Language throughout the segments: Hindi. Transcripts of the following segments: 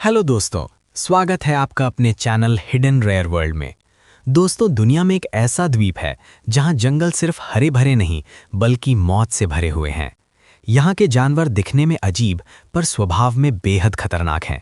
हेलो दोस्तों, स्वागत है आपका अपने चैनल हिडन रेयर वर्ल्ड में। दोस्तों, दुनिया में एक ऐसा द्वीप है जहां जंगल सिर्फ हरे भरे नहीं बल्कि मौत से भरे हुए हैं। यहां के जानवर दिखने में अजीब पर स्वभाव में बेहद खतरनाक हैं।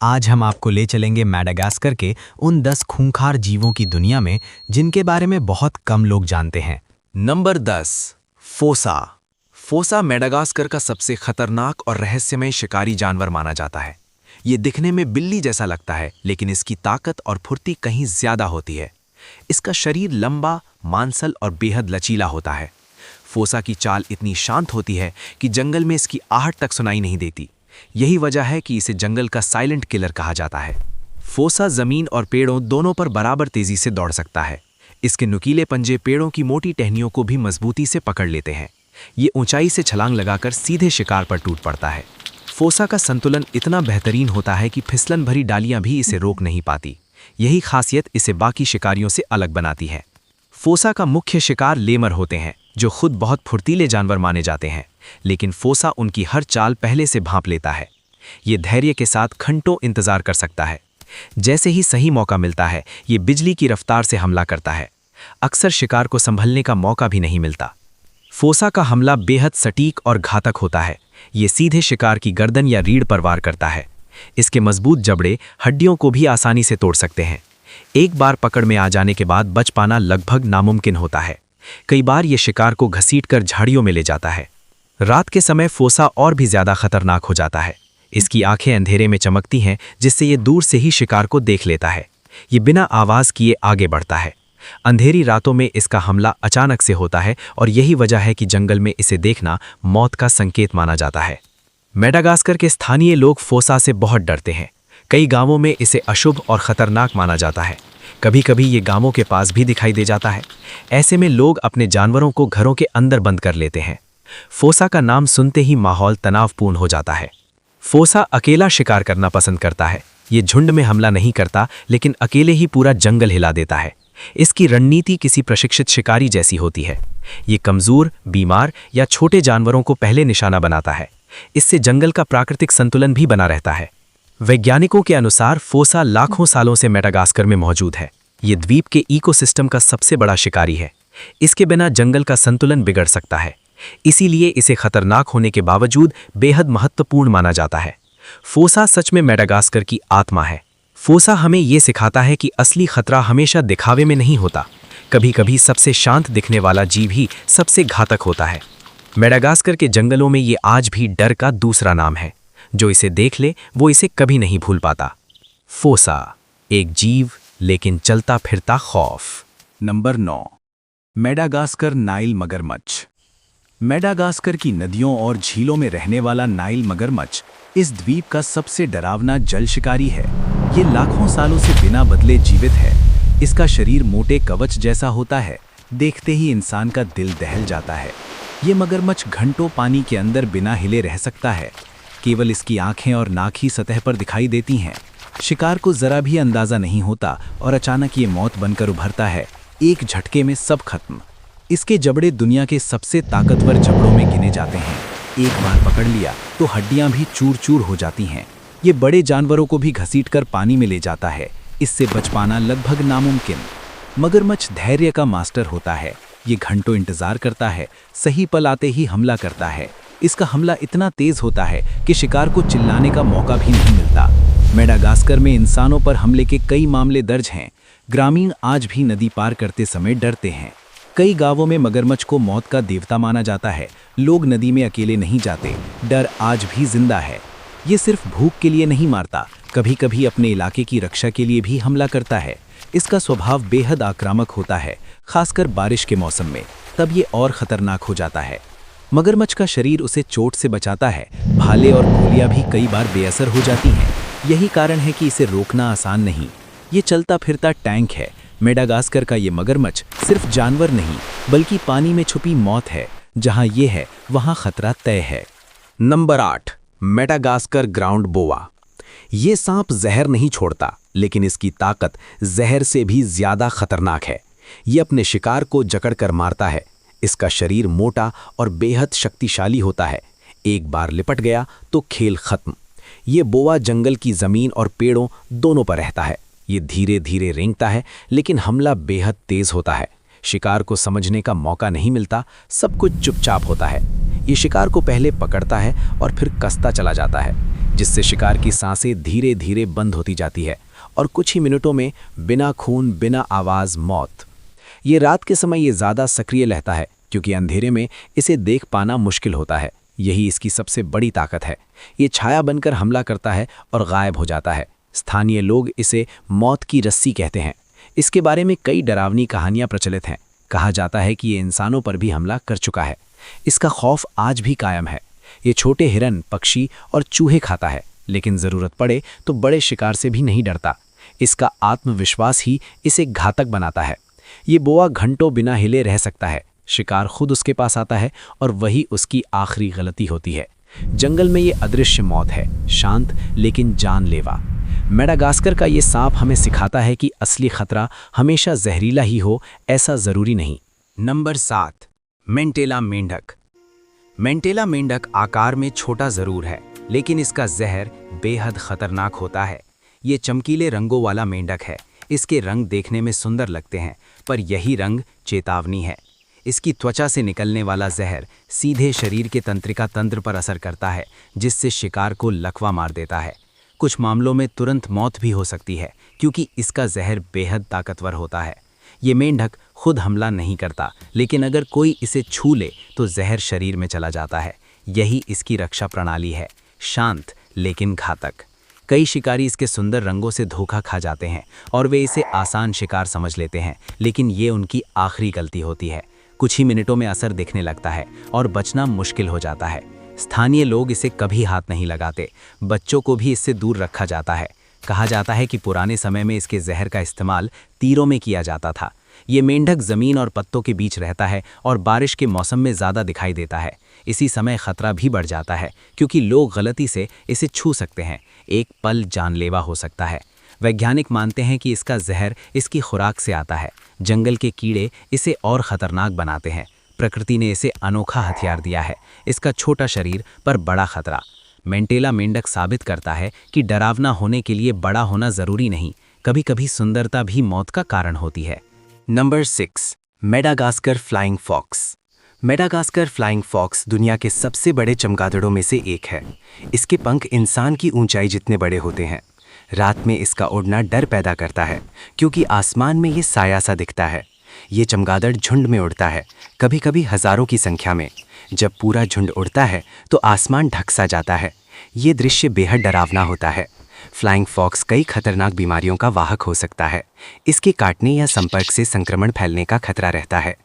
आज हम आपको ले चलेंगे मैडागास्कर के उन 10 खूंखार जीवों की दुनिया में जिनके बारे में बहुत कम लोग जानते हैं। Number 10, fossa. फोसा मैडागास्कर का सबसे खतरनाक और रहस्यमय शिकारी जानवर माना जाता है। ये दिखने में बिल्ली जैसा लगता है, लेकिन इसकी ताकत और फुर्ती कहीं ज्यादा होती है। इसका शरीर लंबा, मांसल और बेहद लचीला होता है। फोसा की चाल इतनी शांत होती है कि जंगल में इसकी आहट तक सुनाई नहीं देती। यही वजह है कि इसे जंगल का साइलेंट किलर कहा जाता है। फोसा जमीन और पेड़ों दोनों पर बराबर तेजी से दौड़ सकता है। इसके नुकीले पंजे पेड़ों की मोटी टहनियों को भी मजबूती से पकड़ लेते हैं। ये ऊंचाई से छलांग लगाकर सीधे शिकार पर टूट पड़ता है। फोसा का संतुलन इतना बेहतरीन होता है कि फिसलन भरी डालियां भी इसे रोक नहीं पाती। यही खासियत इसे बाकी शिकारियों से अलग बनाती है। फोसा का मुख्य शिकार लेमर होते हैं, जो खुद बहुत फुर्तीले जानवर माने जाते हैं, लेकिन फोसा उनकी हर चाल पहले से भांप लेता है। ये धैर्य के साथ घंटों इंतजार कर सकता है। जैसे ही सही मौका मिलता है, ये बिजली की रफ्तार से हमला करता है। अक्सर शिकार को संभलने का मौका भी नहीं मिलता। फोसा का हमला बेहद सटीक और घातक होता है। ये सीधे शिकार की गर्दन या रीढ़ पर वार करता है। इसके मजबूत जबड़े हड्डियों को भी आसानी से तोड़ सकते हैं। एक बार पकड़ में आ जाने के बाद बच पाना लगभग नामुमकिन होता है। कई बार ये शिकार को घसीटकर झाड़ियों में ले जाता है। रात के समय फोसा और भी ज्यादा खतरनाक हो जाता है। इसकी आंखें अंधेरे में चमकती हैं, जिससे ये दूर से ही शिकार को देख लेता है। ये बिना आवाज किए आगे बढ़ता है। अंधेरी रातों में इसका हमला अचानक से होता है और यही वजह है कि जंगल में इसे देखना मौत का संकेत माना जाता है। मैडागास्कर के स्थानीय लोग फोसा से बहुत डरते हैं। कई गांवों में इसे अशुभ और खतरनाक माना जाता है। कभी कभी ये गांवों के पास भी दिखाई दे जाता है। ऐसे में लोग अपने जानवरों को घरों के अंदर बंद कर लेते हैं। फोसा का नाम सुनते ही माहौल तनावपूर्ण हो जाता है। फोसा अकेला शिकार करना पसंद करता है। ये झुंड में हमला नहीं करता, लेकिन अकेले ही पूरा जंगल हिला देता है। इसकी रणनीति किसी प्रशिक्षित शिकारी जैसी होती है। ये कमजोर, बीमार या छोटे जानवरों को पहले निशाना बनाता है। इससे जंगल का प्राकृतिक संतुलन भी बना रहता है। वैज्ञानिकों के अनुसार फोसा लाखों सालों से मैडागास्कर में मौजूद है। ये द्वीप के इकोसिस्टम का सबसे बड़ा शिकारी है। इसके बिना जंगल का संतुलन बिगड़ सकता है। इसीलिए इसे खतरनाक होने के बावजूद बेहद महत्वपूर्ण माना जाता है। फोसा सच में मैडागास्कर की आत्मा है। फोसा हमें ये सिखाता है कि असली खतरा हमेशा दिखावे में नहीं होता। कभी कभी सबसे शांत दिखने वाला जीव ही सबसे घातक होता है। मैडागास्कर के जंगलों में ये आज भी डर का दूसरा नाम है। जो इसे देख ले वो इसे कभी नहीं भूल पाता। फोसा, एक जीव लेकिन चलता फिरता खौफ। नंबर 9, मैडागास्कर नाइल मगरमच्छ। मैडागास्कर की नदियों और झीलों में रहने वाला नाइल मगरमच्छ इस द्वीप का सबसे डरावना जल शिकारी है। ये लाखों सालों से बिना बदले जीवित है। इसका शरीर मोटे कवच जैसा होता है। देखते ही इंसान का दिल दहल जाता है। ये मगरमच्छ घंटों पानी के अंदर बिना हिले रह सकता है। केवल इसकी आंखें और नाक ही सतह पर दिखाई देती हैं। शिकार को जरा भी अंदाजा नहीं होता और अचानक ये मौत बनकर उभरता है। एक झटके में सब खत्म। इसके जबड़े दुनिया के सबसे ताकतवर जबड़ों में गिने जाते हैं। एक बार पकड़ लिया तो हड्डियां भी चूर चूर हो जाती हैं। ये बड़े जानवरों को भी घसीटकर पानी में ले जाता है। इससे बच पाना लगभग नामुमकिन। मगरमच्छ धैर्य का मास्टर होता है। ये घंटों इंतजार करता है, सही पल आते ही हमला करता है। इसका हमला इतना तेज होता है कि शिकार को चिल्लाने का मौका भी नहीं मिलता। मैडागास्कर में इंसानों पर हमले के कई मामले दर्ज हैं। ग्रामीण आज भी नदी पार करते समय डरते हैं। कई गांवों में मगरमच्छ को मौत का देवता माना जाता है। लोग नदी में अकेले नहीं जाते। डर आज भी जिंदा है। ये सिर्फ भूख के लिए नहीं मारता, कभी कभी अपने इलाके की रक्षा के लिए भी हमला करता है। इसका स्वभाव बेहद आक्रामक होता है, खासकर बारिश के मौसम में। तब ये और खतरनाक हो जाता है। मगरमच्छ का शरीर उसे चोट से बचाता है। भाले और गोलियां भी कई बार बेअसर हो जाती हैं। यही कारण है कि इसे रोकना आसान नहीं। ये चलता फिरता टैंक है। मैडागास्कर का ये मगरमच्छ सिर्फ जानवर नहीं, बल्कि पानी में छुपी मौत है। जहां ये है वहां खतरा तय है। नंबर 8, मैडागास्कर ग्राउंड बोआ। ये सांप जहर नहीं छोड़ता, लेकिन इसकी ताकत जहर से भी ज्यादा खतरनाक है। ये अपने शिकार को जकड़कर मारता है। इसका शरीर मोटा और बेहद शक्तिशाली होता है। एक बार लिपट गया तो खेल खत्म। ये बोआ जंगल की जमीन और पेड़ों दोनों पर रहता है। ये धीरे धीरे रेंगता है, लेकिन हमला बेहद तेज होता है। शिकार को समझने का मौका नहीं मिलता, सब कुछ चुपचाप होता है। ये शिकार को पहले पकड़ता है और फिर कसता चला जाता है, जिससे शिकार की सांसें धीरे धीरे बंद होती जाती है और कुछ ही मिनटों में बिना खून, बिना आवाज़, मौत। ये रात के समय ये ज़्यादा सक्रिय रहता है, क्योंकि अंधेरे में इसे देख पाना मुश्किल होता है। यही इसकी सबसे बड़ी ताकत है। ये छाया बनकर हमला करता है और गायब हो जाता है। स्थानीय लोग इसे मौत की रस्सी कहते हैं। इसके बारे में कई डरावनी कहानियां प्रचलित हैं। कहा जाता है कि ये इंसानों पर भी हमला कर चुका है। इसका खौफ आज भी कायम है। ये छोटे हिरन, पक्षी और चूहे खाता है, लेकिन ज़रूरत पड़े तो बड़े शिकार से भी नहीं डरता। इसका आत्मविश्वास ही इसे घातक बनाता है। ये बोआ घंटों बिना हिले रह सकता है। शिकार खुद उसके पास आता है और वही उसकी आखिरी गलती होती है। जंगल में ये अदृश्य मौत है, शांत लेकिन जानलेवा। मेडागास्कर का ये सांप हमें सिखाता है कि असली खतरा हमेशा जहरीला ही हो, ऐसा ज़रूरी नहीं। नंबर 7, मेंटेला मेंढक। मेंटेला मेंढक आकार में छोटा ज़रूर है, लेकिन इसका जहर बेहद खतरनाक होता है। ये चमकीले रंगों वाला मेंढक है। इसके रंग देखने में सुंदर लगते हैं, पर यही रंग चेतावनी है। इसकी त्वचा से निकलने वाला जहर सीधे शरीर के तंत्रिका तंत्र पर असर करता है, जिससे शिकार को लकवा मार देता है। कुछ मामलों में तुरंत मौत भी हो सकती है, क्योंकि इसका जहर बेहद ताकतवर होता है। ये मेंढक खुद हमला नहीं करता, लेकिन अगर कोई इसे छू ले तो जहर शरीर में चला जाता है। यही इसकी रक्षा प्रणाली है, शांत लेकिन घातक। कई शिकारी इसके सुंदर रंगों से धोखा खा जाते हैं और वे इसे आसान शिकार समझ लेते हैं, लेकिन ये उनकी आखिरी गलती होती है। कुछ ही मिनटों में असर दिखने लगता है और बचना मुश्किल हो जाता है। स्थानीय लोग इसे कभी हाथ नहीं लगाते। बच्चों को भी इससे दूर रखा जाता है। कहा जाता है कि पुराने समय में इसके जहर का इस्तेमाल तीरों में किया जाता था। ये मेंढक ज़मीन और पत्तों के बीच रहता है और बारिश के मौसम में ज़्यादा दिखाई देता है। इसी समय खतरा भी बढ़ जाता है, क्योंकि लोग गलती से इसे छू सकते हैं। एक पल जानलेवा हो सकता है। वैज्ञानिक मानते हैं कि इसका जहर इसकी खुराक से आता है। जंगल के कीड़े इसे और ख़तरनाक बनाते हैं। प्रकृति ने इसे अनोखा हथियार दिया है, इसका छोटा शरीर पर बड़ा खतरा। मेंटेला मेंढक साबित करता है कि डरावना होने के लिए बड़ा होना ज़रूरी नहीं, कभी-कभी सुंदरता भी मौत का कारण होती है। Number 6, Madagascar flying fox. Madagascar flying fox दुनिया के सबसे बड़े चमगादड़ों में से एक है। इसके पंख इंसान की ऊंचाई जितने बड़े होते हैं। रात में इसका उड़ना डर पैदा करता है, क्योंकि आसमान में ये साया सा दिखता है। ये चमगादड़ झुंड में उड़ता है, कभी कभी हज़ारों की संख्या में। जब पूरा झुंड उड़ता है तो आसमान ढक सा जाता है। ये दृश्य बेहद डरावना होता है। फ्लाइंग फॉक्स कई खतरनाक बीमारियों का वाहक हो सकता है। इसके काटने या संपर्क से संक्रमण फैलने का खतरा रहता है।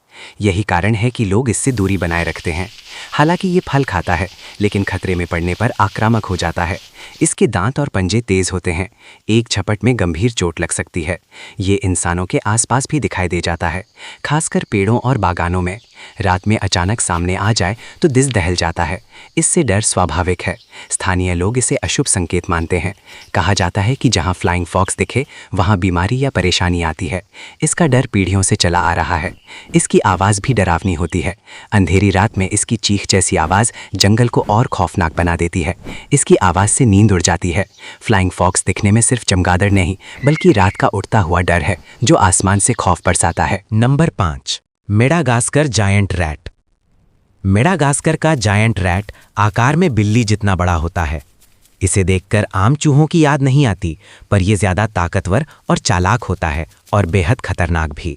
यही कारण है कि लोग इससे दूरी बनाए रखते हैं। हालांकि ये फल खाता है, लेकिन खतरे में पड़ने पर आक्रामक हो जाता है। इसके दांत और पंजे तेज होते हैं। एक झपट में गंभीर चोट लग सकती है। ये इंसानों के आसपास भी दिखाई दे जाता है, खासकर पेड़ों और बागानों में। रात में अचानक सामने आ जाए तो दिल दहल जाता है। इससे डर स्वाभाविक है। स्थानीय लोग इसे अशुभ संकेत मानते हैं। कहा जाता है कि जहाँ फ्लाइंग फॉक्स दिखे वहाँ बीमारी या परेशानी आती है। इसका डर पीढ़ियों से चला आ रहा है। इसकी आवाज़ भी डरावनी होती है। अंधेरी रात में इसकी चीख जैसी आवाज़ जंगल को और खौफनाक बना देती है। इसकी आवाज़ से नींद उड़ जाती है। फ्लाइंग फॉक्स दिखने में सिर्फ चमगादड़ नहीं, बल्कि रात का उड़ता हुआ डर है, जो आसमान से खौफ बरसाता है। Number 5, Madagascar giant rat. Madagascar का जायंट रैट आकार में बिल्ली जितना बड़ा होता है। इसे देखकर आम चूहों की याद नहीं आती, पर यह ज़्यादा ताकतवर और चालाक होता है और बेहद खतरनाक भी।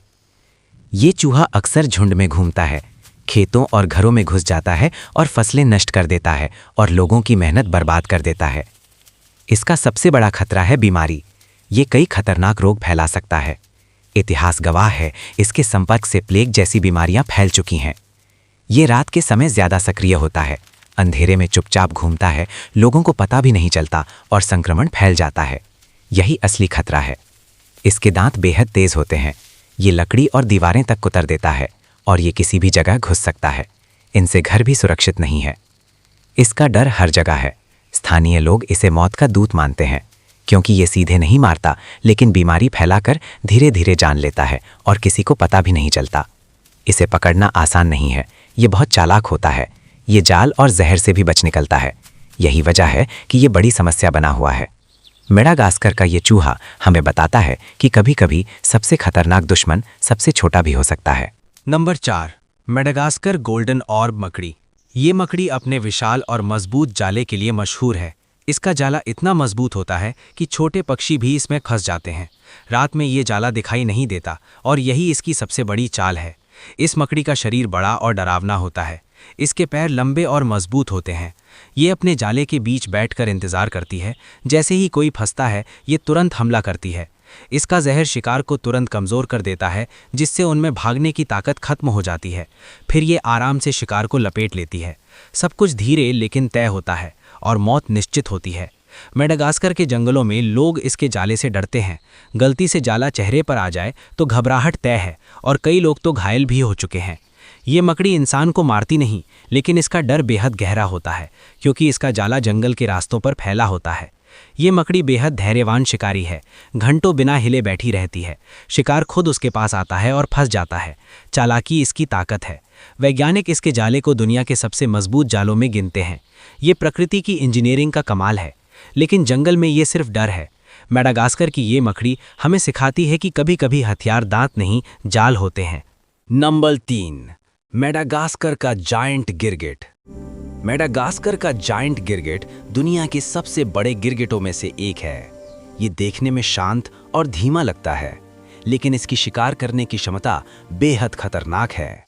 ये चूहा अक्सर झुंड में घूमता है, खेतों और घरों में घुस जाता है और फसलें नष्ट कर देता है और लोगों की मेहनत बर्बाद कर देता है। इसका सबसे बड़ा खतरा है बीमारी। ये कई खतरनाक रोग फैला सकता है। इतिहास गवाह है, इसके संपर्क से प्लेग जैसी बीमारियां फैल चुकी हैं। ये रात के समय ज़्यादा सक्रिय होता है, अंधेरे में चुपचाप घूमता है, लोगों को पता भी नहीं चलता और संक्रमण फैल जाता है। यही असली खतरा है। इसके दांत बेहद तेज होते हैं। ये लकड़ी और दीवारें तक कुतर देता है और ये किसी भी जगह घुस सकता है। इनसे घर भी सुरक्षित नहीं है। इसका डर हर जगह है। स्थानीय लोग इसे मौत का दूत मानते हैं, क्योंकि ये सीधे नहीं मारता, लेकिन बीमारी फैलाकर धीरे धीरे जान लेता है और किसी को पता भी नहीं चलता। इसे पकड़ना आसान नहीं है। ये बहुत चालाक होता है। ये जाल और जहर से भी बच निकलता है। यही वजह है कि ये बड़ी समस्या बना हुआ है। मेडागास्कर का ये चूहा हमें बताता है कि कभी-कभी सबसे खतरनाक दुश्मन सबसे छोटा भी हो सकता है। नंबर 4, मेडागास्कर गोल्डन ऑर्ब मकड़ी। ये मकड़ी अपने विशाल और मजबूत जाले के लिए मशहूर है। इसका जाला इतना मजबूत होता है कि छोटे पक्षी भी इसमें फंस जाते हैं। रात में ये जाला दिखाई नहीं देता और यही इसकी सबसे बड़ी चाल है। इस मकड़ी का शरीर बड़ा और डरावना होता है। इसके पैर लंबे और मजबूत होते हैं। ये अपने जाले के बीच बैठकर इंतजार करती है। जैसे ही कोई फंसता है ये तुरंत हमला करती है। इसका जहर शिकार को तुरंत कमज़ोर कर देता है, जिससे उनमें भागने की ताकत खत्म हो जाती है। फिर ये आराम से शिकार को लपेट लेती है। सब कुछ धीरे लेकिन तय होता है और मौत निश्चित होती है। मेडागास्कर के जंगलों में लोग इसके जाले से डरते हैं। गलती से जाला चेहरे पर आ जाए तो घबराहट तय है और कई लोग तो घायल भी हो चुके हैं। ये मकड़ी इंसान को मारती नहीं, लेकिन इसका डर बेहद गहरा होता है क्योंकि इसका जाला जंगल के रास्तों पर फैला होता है। ये मकड़ी बेहद धैर्यवान शिकारी है। घंटों बिना हिले बैठी रहती है। शिकार खुद उसके पास आता है और फंस जाता है। चालाकी इसकी ताकत है। वैज्ञानिक इसके जाले को दुनिया के सबसे मजबूत जालों में गिनते हैं। ये प्रकृति की इंजीनियरिंग का कमाल है, लेकिन जंगल में ये सिर्फ डर है। मेडागास्कर की ये मकड़ी हमें सिखाती है कि कभी-कभी हथियार दांत नहीं, जाल होते हैं। नंबर 3, मेडागास्कर का जायंट गिरगिट। मेडागास्कर का जायंट गिरगिट दुनिया के सबसे बड़े गिरगिटों में से एक है। ये देखने में शांत और धीमा लगता है, लेकिन इसकी शिकार करने की क्षमता बेहद खतरनाक है।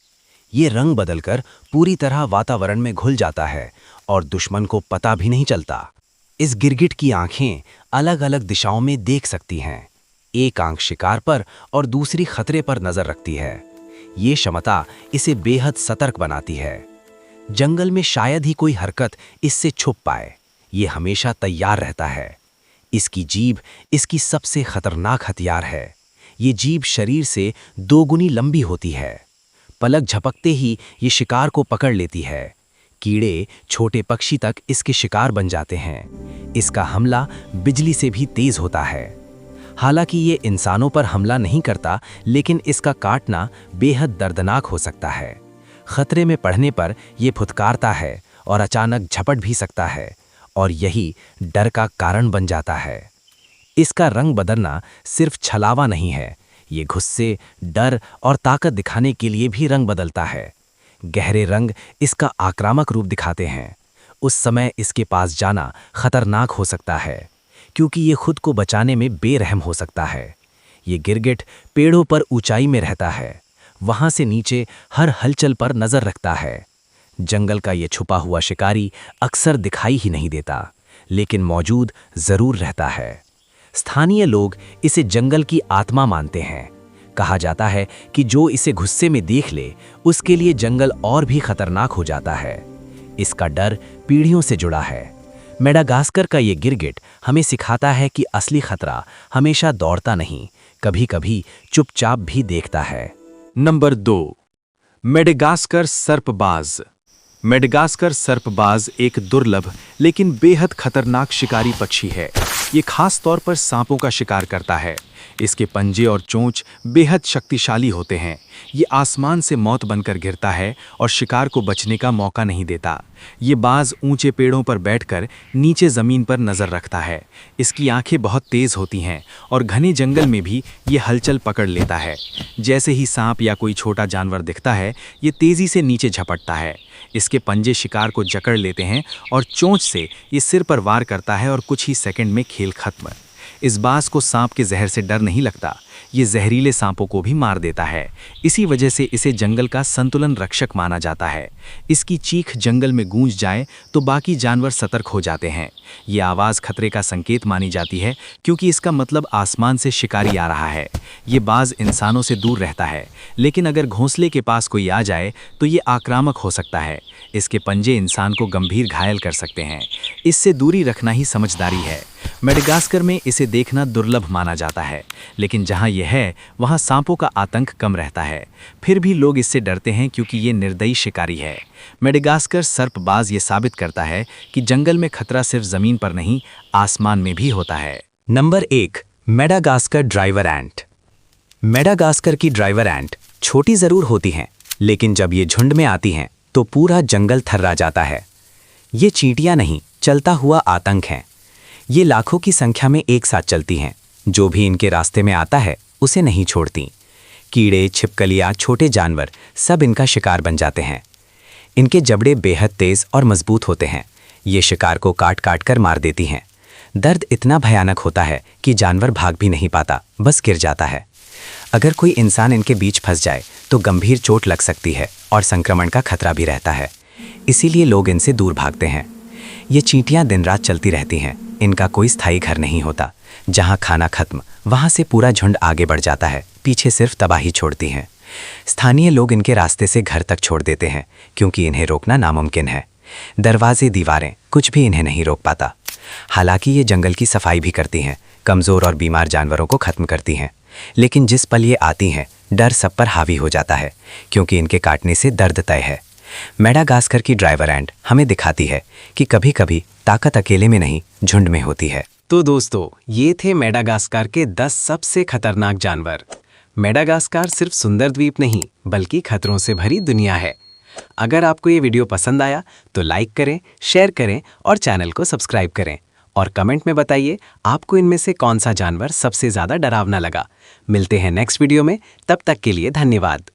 ये रंग बदलकर पूरी तरह वातावरण में घुल जाता है और दुश्मन को पता भी नहीं चलता। इस गिरगिट की आंखें अलग-अलग दिशाओं में देख सकती हैं। एक आंख शिकार पर और दूसरी खतरे पर नजर रखती है। ये क्षमता इसे बेहद सतर्क बनाती है। जंगल में शायद ही कोई हरकत इससे छुप पाए। ये हमेशा तैयार रहता है। इसकी जीभ इसकी सबसे खतरनाक हथियार है। ये जीभ शरीर से 2 गुनी लंबी होती है। पलक झपकते ही ये शिकार को पकड़ लेती है। कीड़े, छोटे पक्षी तक इसके शिकार बन जाते हैं। इसका हमला बिजली से भी तेज होता है। हालांकि ये इंसानों पर हमला नहीं करता, लेकिन इसका काटना बेहद दर्दनाक हो सकता है। खतरे में पड़ने पर यह फुदकारता है और अचानक झपट भी सकता है, और यही डर का कारण बन जाता है। इसका रंग बदलना सिर्फ छलावा नहीं है, ये गुस्से, डर और ताकत दिखाने के लिए भी रंग बदलता है। गहरे रंग इसका आक्रामक रूप दिखाते हैं। उस समय इसके पास जाना खतरनाक हो सकता है, क्योंकि ये खुद को बचाने में बेरहम हो सकता है। ये गिरगिट पेड़ों पर ऊंचाई में रहता है, वहां से नीचे हर हलचल पर नजर रखता है। जंगल का ये छुपा हुआ शिकारी अक्सर दिखाई ही नहीं देता, लेकिन मौजूद जरूर रहता है। स्थानीय लोग इसे जंगल की आत्मा मानते हैं। कहा जाता है कि जो इसे गुस्से में देख ले, उसके लिए जंगल और भी खतरनाक हो जाता है। इसका डर पीढ़ियों से जुड़ा है। मेडागास्कर का ये गिरगिट हमें सिखाता है कि असली खतरा हमेशा दौड़ता नहीं, कभी-कभी चुपचाप भी देखता है। नंबर 2, मेडागास्कर सर्पबाज। मेडागास्कर सर्पबाज एक दुर्लभ लेकिन बेहद खतरनाक शिकारी पक्षी है। ये खास तौर पर सांपों का शिकार करता है। इसके पंजे और चोंच बेहद शक्तिशाली होते हैं। ये आसमान से मौत बनकर गिरता है और शिकार को बचने का मौका नहीं देता। ये बाज ऊंचे पेड़ों पर बैठकर नीचे ज़मीन पर नज़र रखता है। इसकी आंखें बहुत तेज़ होती हैं और घने जंगल में भी ये हलचल पकड़ लेता है। जैसे ही सांप या कोई छोटा जानवर दिखता है, ये तेज़ी से नीचे झपटता है। इसके पंजे शिकार को जकड़ लेते हैं और चोंच से ये सिर पर वार करता है और कुछ ही सेकंड में खेल खत्म। इस बाज को सांप के जहर से डर नहीं लगता, ये जहरीले सांपों को भी मार देता है। इसी वजह से इसे जंगल का संतुलन रक्षक माना जाता है। इसकी चीख जंगल में गूंज जाए तो बाकी जानवर सतर्क हो जाते हैं। ये आवाज़ खतरे का संकेत मानी जाती है, क्योंकि इसका मतलब आसमान से शिकारी आ रहा है। ये बाज इंसानों से दूर रहता है, लेकिन अगर घोंसले के पास कोई आ जाए तो ये आक्रामक हो सकता है। इसके पंजे इंसान को गंभीर घायल कर सकते हैं। इससे दूरी रखना ही समझदारी है। मेडागास्कर में इसे देखना दुर्लभ माना जाता है, लेकिन जहाँ यह है वहाँ सांपों का आतंक कम रहता है। फिर भी लोग इससे डरते हैं क्योंकि ये निर्दयी शिकारी है। मेडागास्कर सर्पबाज ये साबित करता है कि जंगल में खतरा सिर्फ जमीन पर नहीं, आसमान में भी होता है। नंबर 1, मेडागास्कर ड्राइवर एंट। मेडागास्कर की ड्राइवर एंट छोटी जरूर होती हैं, लेकिन जब ये झुंड में आती हैं तो पूरा जंगल थर्रा जाता है। ये चींटियां नहीं, चलता हुआ आतंक हैं। ये लाखों की संख्या में एक साथ चलती हैं। जो भी इनके रास्ते में आता है उसे नहीं छोड़ती। कीड़े, छिपकलियाँ, छोटे जानवर सब इनका शिकार बन जाते हैं। इनके जबड़े बेहद तेज और मजबूत होते हैं। ये शिकार को काट काट कर मार देती हैं। दर्द इतना भयानक होता है कि जानवर भाग भी नहीं पाता, बस गिर जाता है। अगर कोई इंसान इनके बीच फंस जाए तो गंभीर चोट लग सकती है और संक्रमण का खतरा भी रहता है। इसीलिए लोग इनसे दूर भागते हैं। ये चींटियां दिन रात चलती रहती हैं। इनका कोई स्थायी घर नहीं होता। जहां खाना खत्म, वहां से पूरा झुंड आगे बढ़ जाता है, पीछे सिर्फ तबाही छोड़ती हैं। स्थानीय लोग इनके रास्ते से घर तक छोड़ देते हैं क्योंकि इन्हें रोकना नामुमकिन है। दरवाजे, दीवारें, कुछ भी इन्हें नहीं रोक पाता। हालांकि ये जंगल की सफाई भी करती हैं, कमज़ोर और बीमार जानवरों को खत्म करती हैं। लेकिन जिस पल ये आती हैं, डर सब पर हावी हो जाता है क्योंकि इनके काटने से दर्द तय है। मेडागास्कर की ड्राइवर एंट हमें दिखाती है कि कभी कभी ताकत अकेले में नहीं, झुंड में होती है। तो दोस्तों, ये थे मेडागास्कर के 10 सबसे खतरनाक जानवर। मेडागास्कर सिर्फ सुंदर द्वीप नहीं बल्कि खतरों से भरी दुनिया है। अगर आपको ये वीडियो पसंद आया तो लाइक करें, शेयर करें और चैनल को सब्सक्राइब करें। और कमेंट में बताइए आपको इनमें से कौन सा जानवर सबसे ज़्यादा डरावना लगा। मिलते हैं नेक्स्ट वीडियो में, तब तक के लिए धन्यवाद।